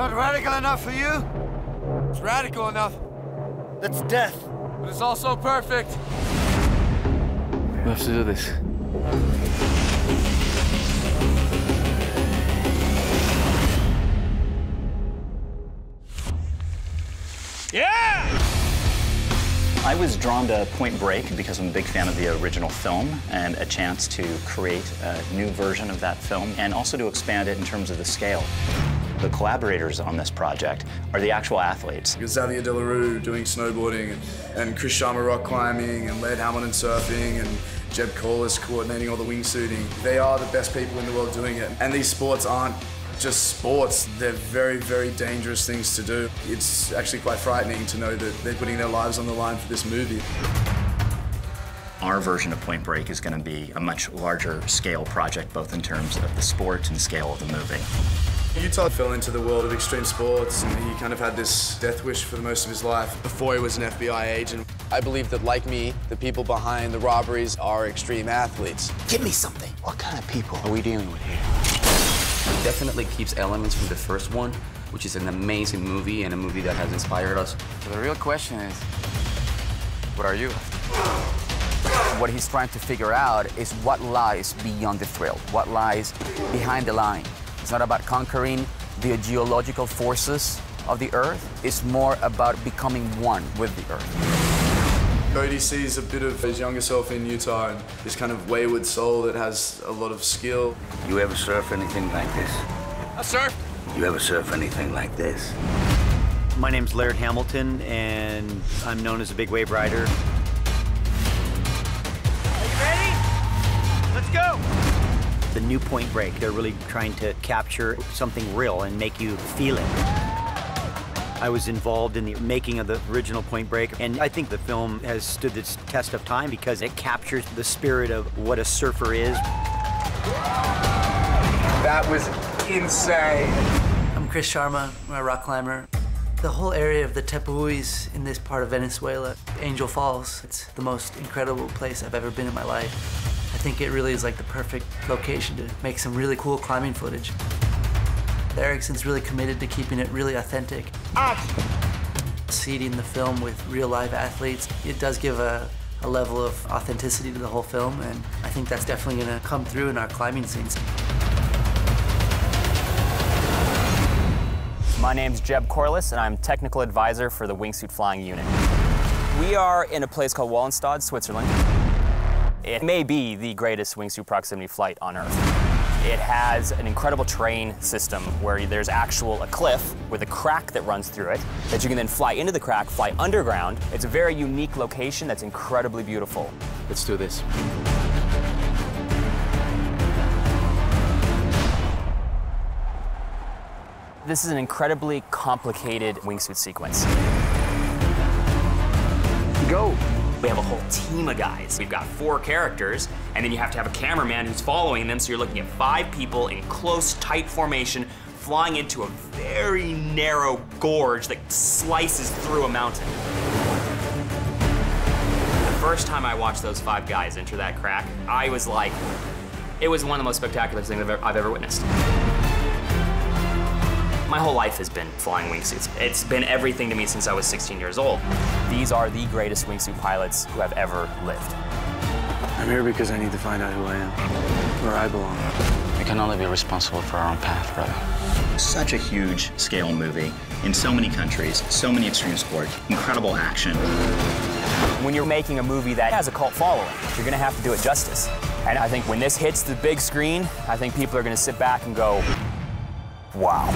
Not radical enough for you? It's radical enough. That's death. But it's also perfect. We have to do this. Yeah! I was drawn to Point Break because I'm a big fan of the original film and a chance to create a new version of that film and also to expand it in terms of the scale. The collaborators on this project are the actual athletes. Xavier Delarue doing snowboarding and Chris Sharma rock climbing and Laird Hamilton surfing and Jeb Corliss coordinating all the wingsuiting. They are the best people in the world doing it. And these sports aren't just sports, they're very, very dangerous things to do. It's actually quite frightening to know that they're putting their lives on the line for this movie. Our version of Point Break is going to be a much larger scale project, both in terms of the sport and scale of the movie. Utah fell into the world of extreme sports and he kind of had this death wish for the most of his life before he was an FBI agent. I believe that, like me, the people behind the robberies are extreme athletes. Give me something. What kind of people are we dealing with here? It definitely keeps elements from the first one, which is an amazing movie and a movie that has inspired us. So the real question is, what are you? What he's trying to figure out is what lies beyond the thrill, what lies behind the line. It's not about conquering the geological forces of the Earth. It's more about becoming one with the Earth. Bodhi sees a bit of his younger self in Utah and this kind of wayward soul that has a lot of skill. You ever surf anything like this? I surf. You ever surf anything like this? My name's Laird Hamilton, and I'm known as a big wave rider. Are you ready? Let's go. The new Point Break, they're really trying to capture something real and make you feel it. I was involved in the making of the original Point Break, and I think the film has stood the test of time because it captures the spirit of what a surfer is. That was insane. I'm Chris Sharma, I'm a rock climber. The whole area of the Tepuis in this part of Venezuela, Angel Falls, it's the most incredible place I've ever been in my life. I think it really is like the perfect location to make some really cool climbing footage. Erickson's really committed to keeping it really authentic. Seeding the film with real live athletes, it does give a level of authenticity to the whole film, and I think that's definitely going to come through in our climbing scenes. My name's Jeb Corliss, and I'm technical advisor for the wingsuit flying unit. We are in a place called Wallenstad, Switzerland. It may be the greatest wingsuit proximity flight on Earth. It has an incredible terrain system where there's a cliff with a crack that runs through it that you can then fly into the crack, fly underground. It's a very unique location that's incredibly beautiful. Let's do this. This is an incredibly complicated wingsuit sequence. Go! We have a whole team of guys. We've got 4 characters, and then you have to have a cameraman who's following them, so you're looking at 5 people in close, tight formation, flying into a very narrow gorge that slices through a mountain. The first time I watched those 5 guys enter that crack, I was like, it was one of the most spectacular things I've ever witnessed. My whole life has been flying wingsuits. It's been everything to me since I was 16 years old. These are the greatest wingsuit pilots who have ever lived. I'm here because I need to find out who I am, where I belong. We can only be responsible for our own path, brother. Such a huge scale movie in so many countries, so many extreme sports, incredible action. When you're making a movie that has a cult following, you're gonna have to do it justice. And I think when this hits the big screen, I think people are gonna sit back and go, wow.